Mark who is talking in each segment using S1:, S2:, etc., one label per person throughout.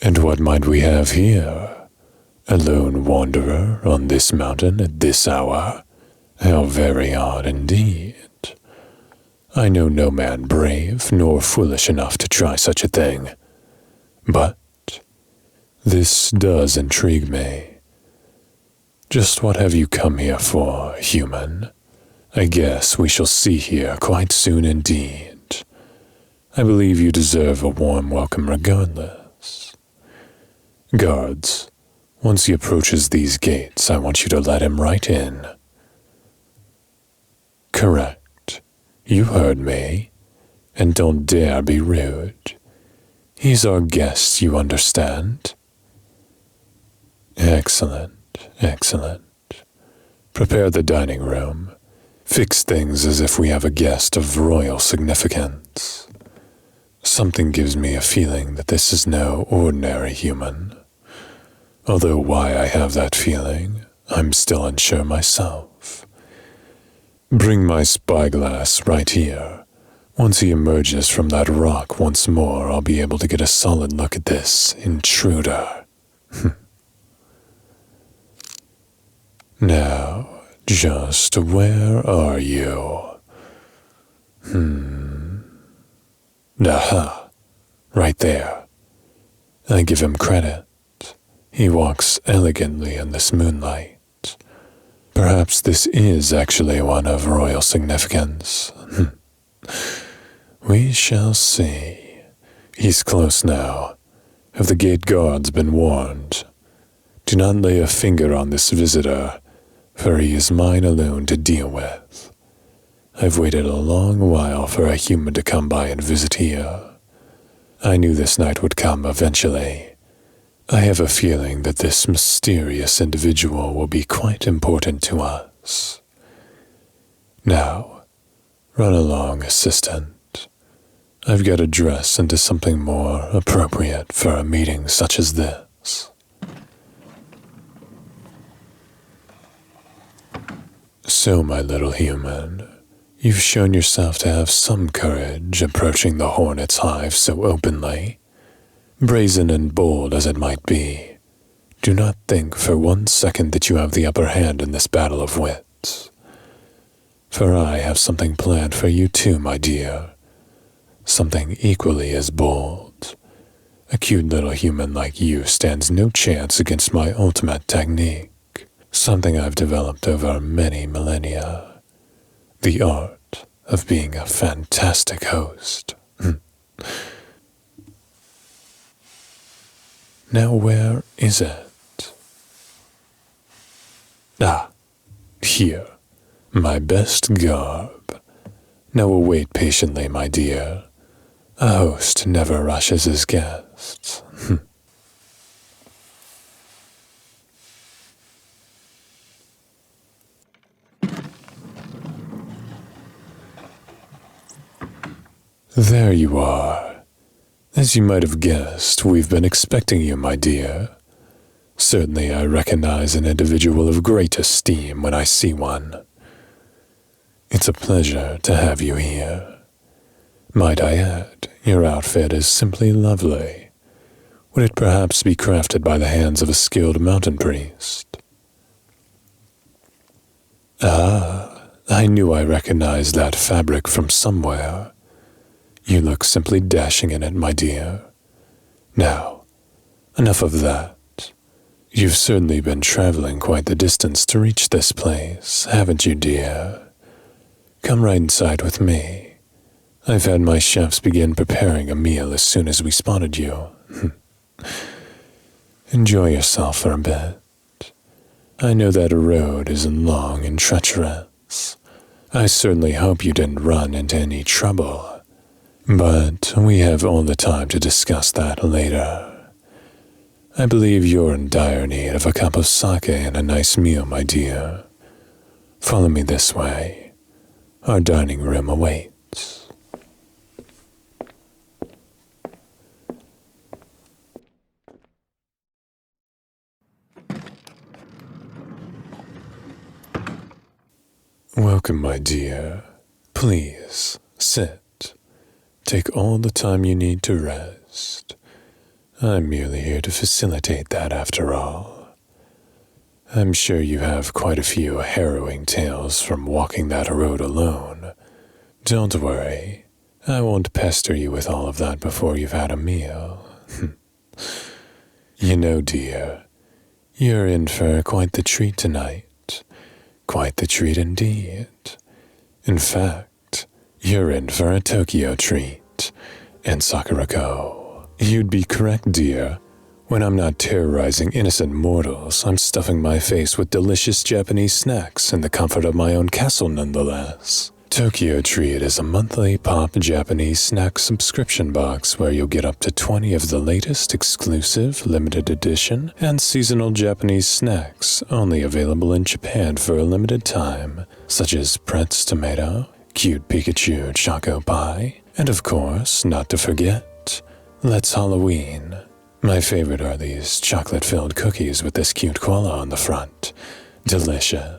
S1: And what might we have here? A lone wanderer on this mountain at this hour? How very odd indeed. I know no man brave nor foolish enough to try such a thing. But this does intrigue me. Just what have you come here for, human? I guess we shall see here quite soon indeed. I believe you deserve a warm welcome regardless. Guards, once he approaches these gates, I want you to let him right in. Correct. You heard me. And don't dare be rude. He's our guest, you understand? Excellent, excellent. Prepare the dining room. Fix things as if we have a guest of royal significance. Something gives me a feeling that this is no ordinary human. Although why I have that feeling, I'm still unsure myself. Bring my spyglass right here. Once he emerges from that rock once more, I'll be able to get a solid look at this intruder. Now, just where are you? Aha, right there. I give him credit. He walks elegantly in this moonlight. Perhaps this is actually one of royal significance. We shall see. He's close now. Have the gate guards been warned? Do not lay a finger on this visitor, for he is mine alone to deal with. I've waited a long while for a human to come by and visit here. I knew this night would come eventually. I have a feeling that this mysterious individual will be quite important to us. Now, run along, assistant. I've got to dress into something more appropriate for a meeting such as this. So, my little human, you've shown yourself to have some courage approaching the Hornet's hive so openly. Brazen and bold as it might be, do not think for 1 second that you have the upper hand in this battle of wits. For I have something planned for you too, my dear. Something equally as bold. A cute little human like you stands no chance against my ultimate technique. Something I've developed over many millennia. The art of being a fantastic host. Now where is it? Ah, here, my best garb. Now await patiently, my dear. A host never rushes his guests. There you are. As you might have guessed, we've been expecting you, my dear. Certainly I recognize an individual of great esteem when I see one. It's a pleasure to have you here. Might I add, your outfit is simply lovely. Would it perhaps be crafted by the hands of a skilled mountain priest? Ah, I knew I recognized that fabric from somewhere. You look simply dashing in it, my dear. Now, enough of that. You've certainly been traveling quite the distance to reach this place, haven't you, dear? Come right inside with me. I've had my chefs begin preparing a meal as soon as we spotted you. Enjoy yourself for a bit. I know that road is long and treacherous. I certainly hope you didn't run into any trouble. But we have all the time to discuss that later. I believe you're in dire need of a cup of sake and a nice meal, my dear. Follow me this way. Our dining room awaits. Welcome, my dear. Please, sit. Take all the time you need to rest. I'm merely here to facilitate that after all. I'm sure you have quite a few harrowing tales from walking that road alone. Don't worry, I won't pester you with all of that before you've had a meal. You know, dear, you're in for quite the treat tonight. Quite the treat indeed. In fact, you're in for a Tokyo treat. And Sakuraco, you'd be correct, dear. When I'm not terrorizing innocent mortals, I'm stuffing my face with delicious Japanese snacks in the comfort of my own castle nonetheless. Tokyo Treat is a monthly pop Japanese snack subscription box where you'll get up to 20 of the latest exclusive, limited edition, and seasonal Japanese snacks only available in Japan for a limited time, such as Pretz Tomato, Cute Pikachu Choco Pie, and of course, not to forget, Let's Halloween. My favorite are these chocolate-filled cookies with this cute koala on the front. Delicious.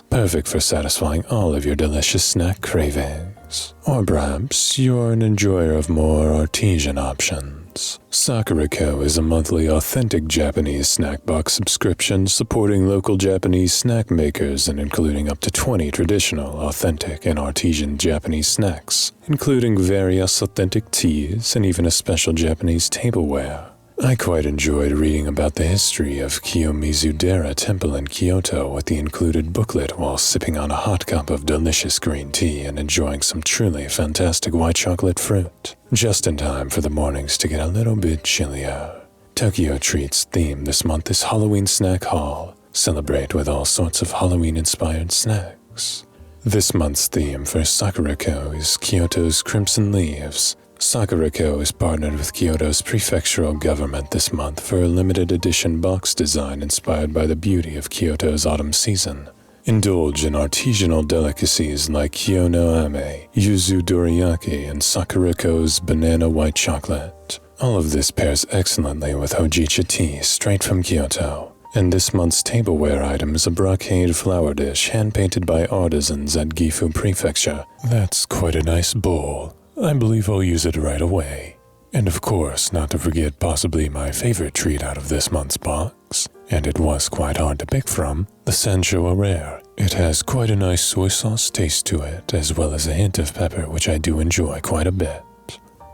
S1: Perfect for satisfying all of your delicious snack cravings. Or perhaps you're an enjoyer of more artesian options. Sakuraco is a monthly authentic Japanese snack box subscription supporting local Japanese snack makers and including up to 20 traditional, authentic, and artesian Japanese snacks, including various authentic teas and even a special Japanese tableware. I quite enjoyed reading about the history of Kiyomizu-dera Temple in Kyoto with the included booklet while sipping on a hot cup of delicious green tea and enjoying some truly fantastic white chocolate fruit, just in time for the mornings to get a little bit chillier. Tokyo Treat's theme this month is Halloween Snack Haul. Celebrate with all sorts of Halloween-inspired snacks. This month's theme for Sakuraco is Kyoto's Crimson Leaves. Sakuraco is partnered with Kyoto's prefectural government this month for a limited edition box design inspired by the beauty of Kyoto's autumn season. Indulge in artisanal delicacies like Kyono Ame, Yuzu Doriyaki, and Sakuraco's banana white chocolate. All of this pairs excellently with Hojicha tea straight from Kyoto. And this month's tableware item is a brocade flower dish hand-painted by artisans at Gifu Prefecture. That's quite a nice bowl. I believe I'll use it right away. And of course, not to forget possibly my favorite treat out of this month's box, and it was quite hard to pick from, the Sancho Rare. It has quite a nice soy sauce taste to it, as well as a hint of pepper, which I do enjoy quite a bit.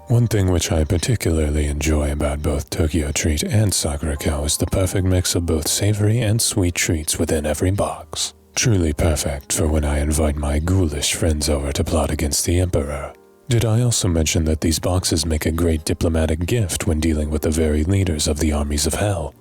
S1: One thing which I particularly enjoy about both Tokyo Treat and Sakuraco is the perfect mix of both savory and sweet treats within every box. Truly perfect for when I invite my ghoulish friends over to plot against the Emperor. Did I also mention that these boxes make a great diplomatic gift when dealing with the very leaders of the armies of hell?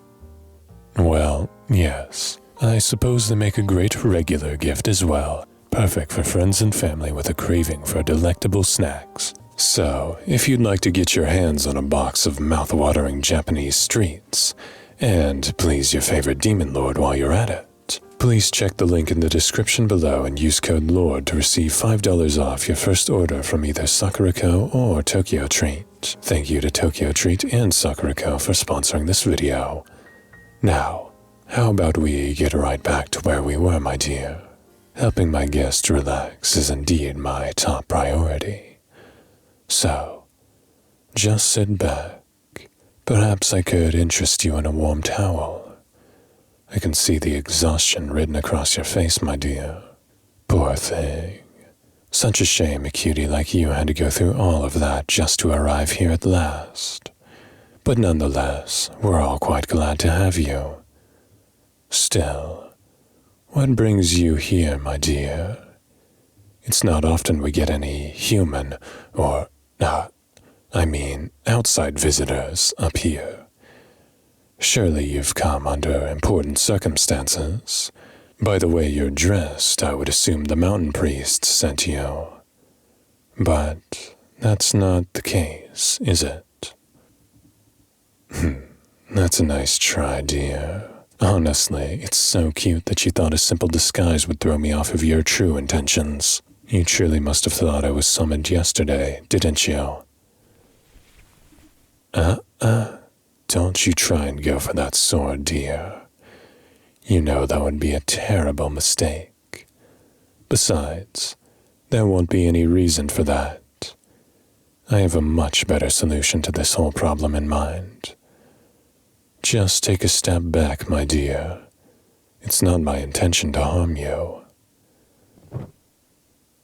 S1: Well, yes. I suppose they make a great regular gift as well, perfect for friends and family with a craving for delectable snacks. So, if you'd like to get your hands on a box of mouth-watering Japanese treats, and please your favorite demon lord while you're at it, please check the link in the description below and use code LORD to receive $5 off your first order from either Sakuraco or Tokyo Treat. Thank you to Tokyo Treat and Sakuraco for sponsoring this video. Now, how about we get right back to where we were, my dear? Helping my guests relax is indeed my top priority. So, just sit back. Perhaps I could interest you in a warm towel. I can see the exhaustion written across your face, my dear. Poor thing. Such a shame a cutie like you had to go through all of that just to arrive here at last. But nonetheless, we're all quite glad to have you. Still, what brings you here, my dear? It's not often we get any human, or, outside visitors up here. Surely you've come under important circumstances. By the way you're dressed, I would assume the mountain priest sent you. But that's not the case, is it? That's a nice try, dear. Honestly, it's so cute that you thought a simple disguise would throw me off of your true intentions. You truly must have thought I was summoned yesterday, didn't you? Don't you try and go for that sword, dear. You know that would be a terrible mistake. Besides, there won't be any reason for that. I have a much better solution to this whole problem in mind. Just take a step back, my dear. It's not my intention to harm you.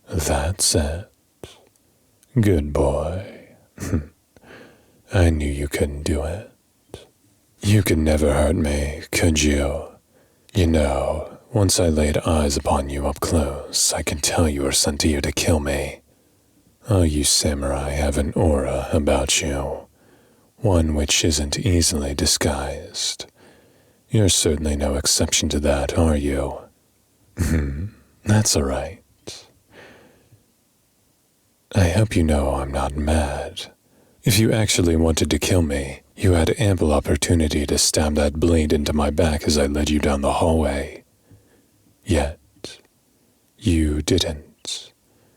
S1: That's it. Good boy. I knew you couldn't do it. You could never hurt me, could you? You know, once I laid eyes upon you up close, I could tell you were sent here to kill me. Oh, you samurai have an aura about you, one which isn't easily disguised. You're certainly no exception to that, are you? That's all right. I hope you know I'm not mad. If you actually wanted to kill me, you had ample opportunity to stab that blade into my back as I led you down the hallway. Yet, you didn't.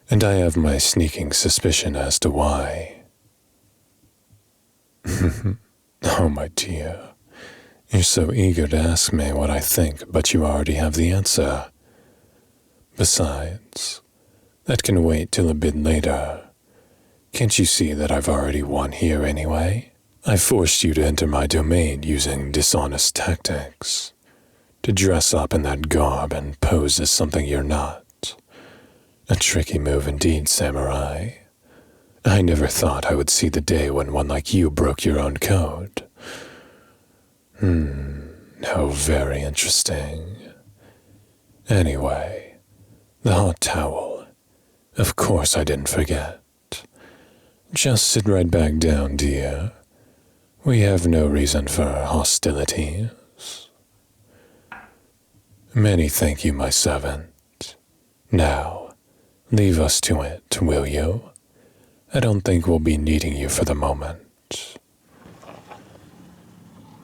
S1: And I have my sneaking suspicion as to why. Oh, my dear. You're so eager to ask me what I think, but you already have the answer. Besides, that can wait till a bit later. Can't you see that I've already won here anyway? I forced you to enter my domain using dishonest tactics. To dress up in that garb and pose as something you're not. A tricky move indeed, samurai. I never thought I would see the day when one like you broke your own code. How very interesting. Anyway, the hot towel. Of course I didn't forget. Just sit right back down, dear. We have no reason for hostilities. Many thank you, my servant. Now, leave us to it, will you? I don't think we'll be needing you for the moment.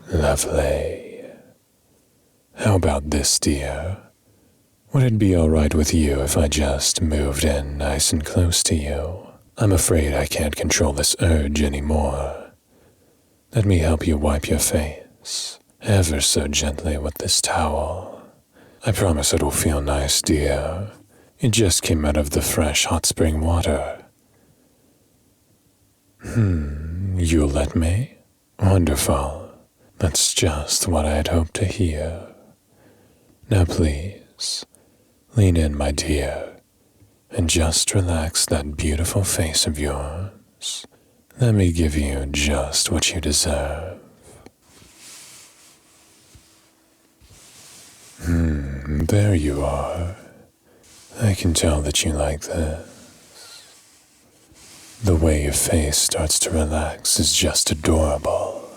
S1: Lovely. How about this, dear? Would it be all right with you if I just moved in nice and close to you? I'm afraid I can't control this urge anymore. Let me help you wipe your face, ever so gently with this towel. I promise it'll feel nice, dear. It just came out of the fresh hot spring water. You'll let me? Wonderful. That's just what I had hoped to hear. Now please, lean in, my dear, and just relax that beautiful face of yours. Let me give you just what you deserve. There you are. I can tell that you like this. The way your face starts to relax is just adorable.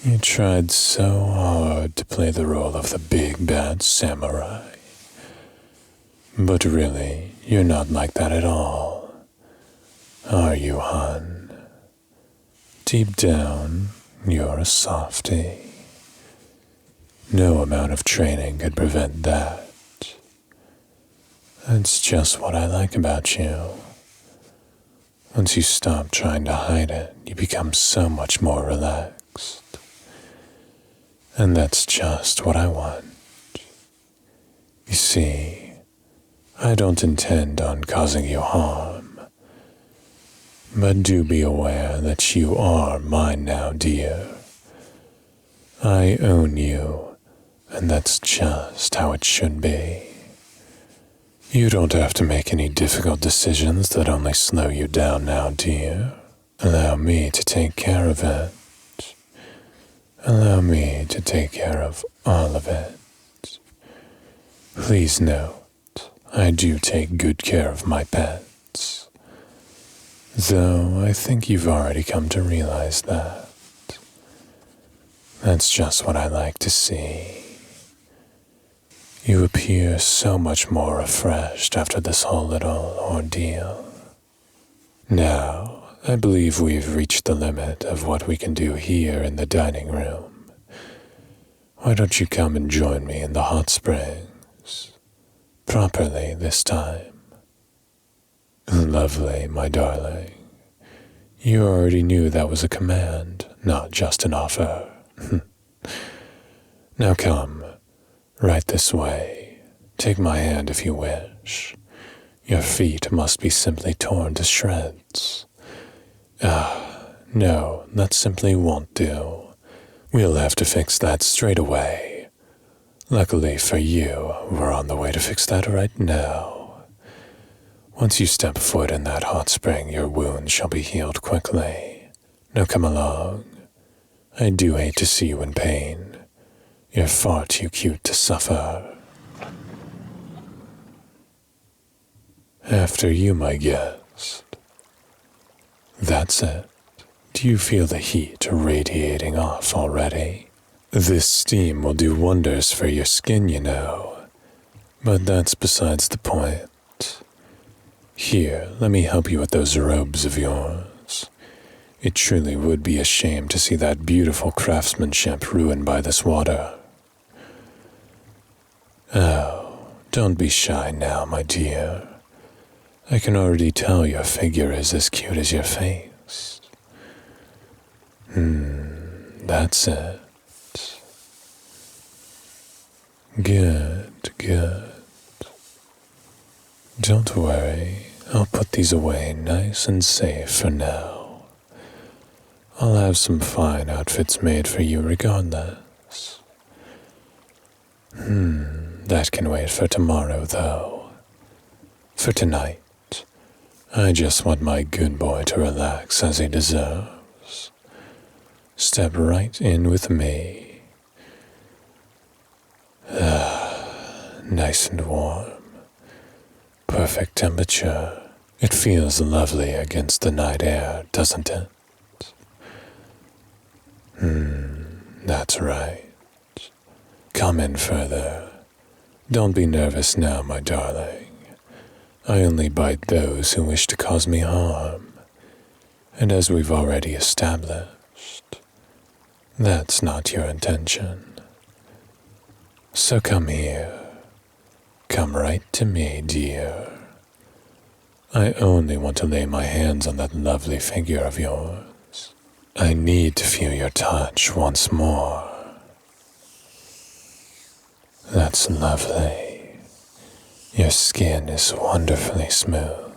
S1: You tried so hard to play the role of the big bad samurai. But really, you're not like that at all. Are you, hon? Deep down, you're a softie. No amount of training could prevent that. That's just what I like about you. Once you stop trying to hide it, you become so much more relaxed. And that's just what I want. You see, I don't intend on causing you harm. But do be aware that you are mine now, dear. I own you, and that's just how it should be. You don't have to make any difficult decisions that only slow you down now, dear. Allow me to take care of it. Allow me to take care of all of it. Please note, I do take good care of my pets. Though I think you've already come to realize that. That's just what I like to see. You appear so much more refreshed after this whole little ordeal. Now, I believe we've reached the limit of what we can do here in the dining room. Why don't you come and join me in the hot springs? Properly this time. Lovely, my darling. You already knew that was a command, not just an offer. Now come, right this way. Take my hand if you wish. Your feet must be simply torn to shreds. No, that simply won't do. We'll have to fix that straight away. Luckily for you, we're on the way to fix that right now. Once you step foot in that hot spring, your wounds shall be healed quickly. Now come along. I do hate to see you in pain. You're far too cute to suffer. After you, my guest. That's it. Do you feel the heat radiating off already? This steam will do wonders for your skin, you know. But that's besides the point. Here, let me help you with those robes of yours. It truly would be a shame to see that beautiful craftsmanship ruined by this water. Oh, don't be shy now, my dear. I can already tell your figure is as cute as your face. That's it. Good, good. Don't worry, I'll put these away nice and safe for now. I'll have some fine outfits made for you regardless. That can wait for tomorrow, though. For tonight, I just want my good boy to relax as he deserves. Step right in with me. Nice and warm. Perfect temperature. It feels lovely against the night air, doesn't it? That's right. Come in further. Don't be nervous now, my darling. I only bite those who wish to cause me harm. And as we've already established, that's not your intention. So come here. Come right to me, dear. I only want to lay my hands on that lovely figure of yours. I need to feel your touch once more. That's lovely. Your skin is wonderfully smooth.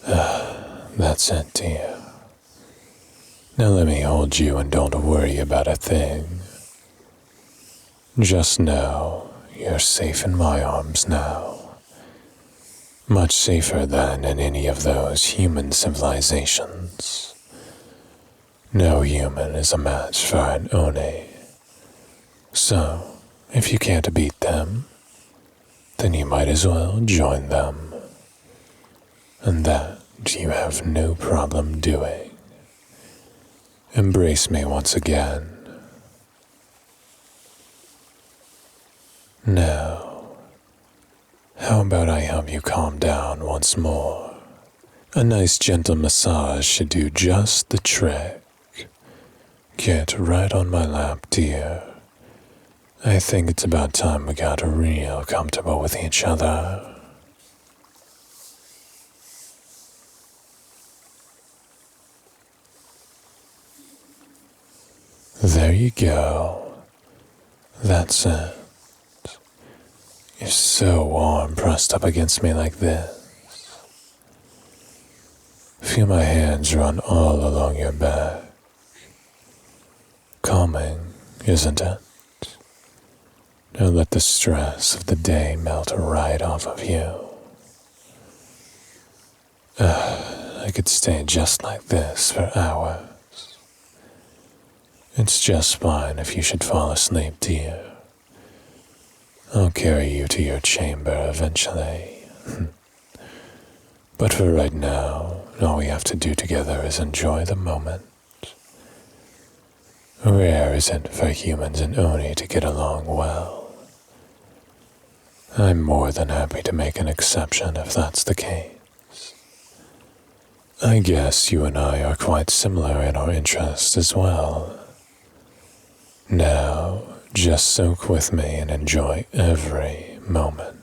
S1: That's it, dear. Now let me hold you and don't worry about a thing. Just know you're safe in my arms now. Much safer than in any of those human civilizations. No human is a match for an Oni. So, if you can't beat them, then you might as well join them. And that you have no problem doing. Embrace me once again. Now, how about I help you calm down once more? A nice gentle massage should do just the trick. Get right on my lap, dear. I think it's about time we got real comfortable with each other. There you go. That's it. You're so warm pressed up against me like this. Feel my hands run all along your back. Calming, isn't it? Now let the stress of the day melt right off of you. I could stay just like this for hours. It's just fine if you should fall asleep, dear. I'll carry you to your chamber eventually. But for right now, all we have to do together is enjoy the moment. Rare is it for humans and Oni to get along well. I'm more than happy to make an exception if that's the case. I guess you and I are quite similar in our interests as well. Now, just soak with me and enjoy every moment.